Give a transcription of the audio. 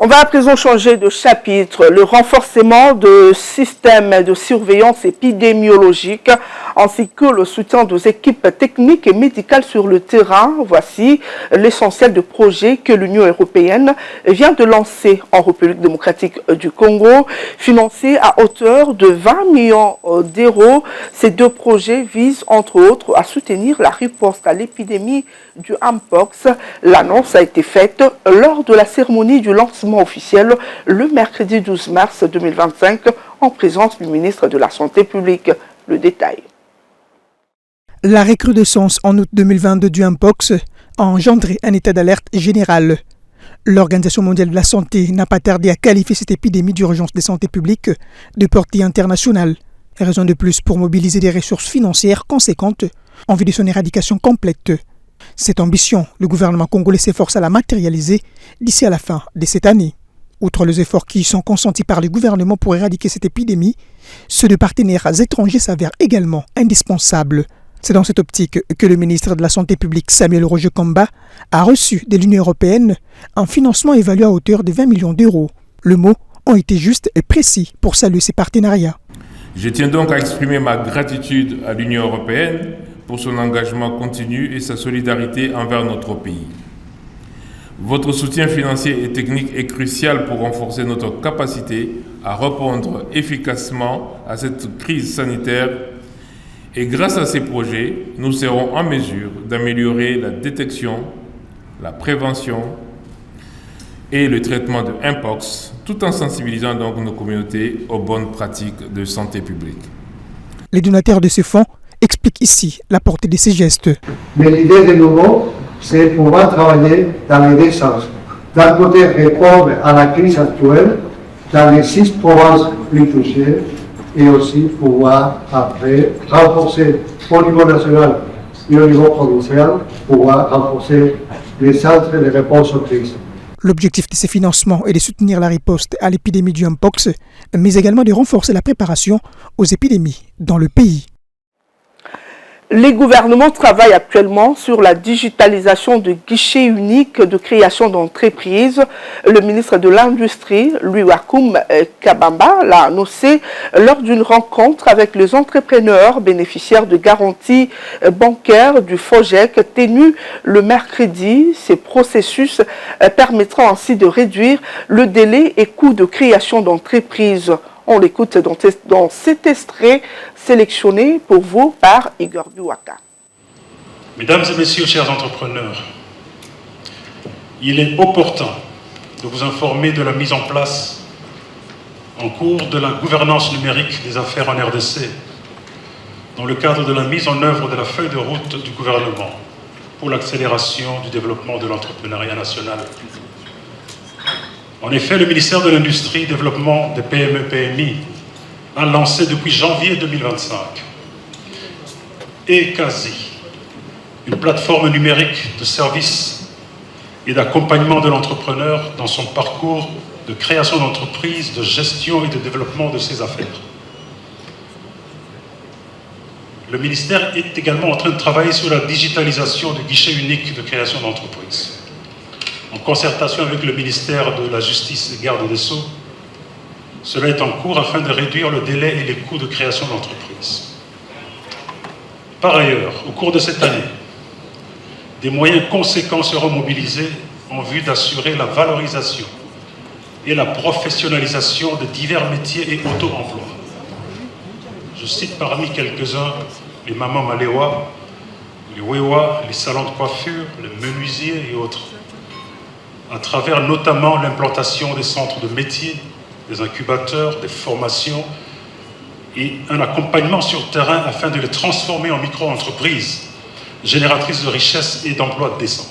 On va à présent changer de chapitre. Le renforcement de systèmes de surveillance épidémiologique ainsi que le soutien aux équipes techniques et médicales sur le terrain. Voici l'essentiel de projets que l'Union européenne vient de lancer en République démocratique du Congo, financés à hauteur de 20 millions d'euros. Ces deux projets visent entre autres à soutenir la riposte à l'épidémie du Mpox. L'annonce a été faite lors de la cérémonie du lancement officiel le mercredi 12 mars 2025 en présence du ministre de la Santé publique. Le détail. La recrudescence en août 2022 du Mpox a engendré un état d'alerte général. L'Organisation mondiale de la santé n'a pas tardé à qualifier cette épidémie d'urgence de santé publique de portée internationale. Raison de plus pour mobiliser des ressources financières conséquentes en vue de son éradication complète. Cette ambition, le gouvernement congolais s'efforce à la matérialiser d'ici à la fin de cette année. Outre les efforts qui sont consentis par le gouvernement pour éradiquer cette épidémie, ceux de partenaires étrangers s'avèrent également indispensables. C'est dans cette optique que le ministre de la Santé publique, Samuel Roger Kamba, a reçu de l'Union européenne un financement évalué à hauteur de 20 millions d'euros. Le mot ont été juste et précis pour saluer ces partenariats. Je tiens donc à exprimer ma gratitude à l'Union européenne pour son engagement continu et sa solidarité envers notre pays. Votre soutien financier et technique est crucial pour renforcer notre capacité à répondre efficacement à cette crise sanitaire et grâce à ces projets, nous serons en mesure d'améliorer la détection, la prévention et le traitement de Mpox, tout en sensibilisant donc nos communautés aux bonnes pratiques de santé publique. Les donateurs de ce fonds expliquent ici la portée de ces gestes. Mais l'idée de nouveau, c'est pouvoir travailler dans les deux sens. D'un côté, répondre à la crise actuelle dans les 6 provinces plus touchées et aussi pouvoir après renforcer au niveau national et au niveau provincial, pouvoir renforcer les centres de réponse aux crises. L'objectif de ces financements est de soutenir la riposte à l'épidémie du Mpox, mais également de renforcer la préparation aux épidémies dans le pays. Les gouvernements travaillent actuellement sur la digitalisation de guichets uniques de création d'entreprises. Le ministre de l'Industrie, Louis Wakoum Kabamba, l'a annoncé lors d'une rencontre avec les entrepreneurs bénéficiaires de garanties bancaires du FOGEC tenue le mercredi. Ces processus permettront ainsi de réduire le délai et coût de création d'entreprises. On l'écoute dans cet extrait sélectionné pour vous par Igor Biwaka. Mesdames et messieurs, chers entrepreneurs, il est opportun de vous informer de la mise en place en cours de la gouvernance numérique des affaires en RDC dans le cadre de la mise en œuvre de la feuille de route du gouvernement pour l'accélération du développement de l'entrepreneuriat national. En effet, le ministère de l'Industrie, Développement des PME-PMI a lancé depuis janvier 2025 et quasi une plateforme numérique de services et d'accompagnement de l'entrepreneur dans son parcours de création d'entreprise, de gestion et de développement de ses affaires. Le ministère est également en train de travailler sur la digitalisation du guichet unique de création d'entreprise. En concertation avec le ministère de la Justice et Garde des Sceaux, cela est en cours afin de réduire le délai et les coûts de création d'entreprise. Par ailleurs, au cours de cette année, des moyens conséquents seront mobilisés en vue d'assurer la valorisation et la professionnalisation de divers métiers et auto-emploi. Je cite parmi quelques-uns les mamans maléwa, les wewa, les salons de coiffure, les menuisiers et autres, à travers notamment l'implantation des centres de métiers, des incubateurs, des formations et un accompagnement sur terrain afin de les transformer en micro-entreprises génératrices de richesses et d'emplois décents.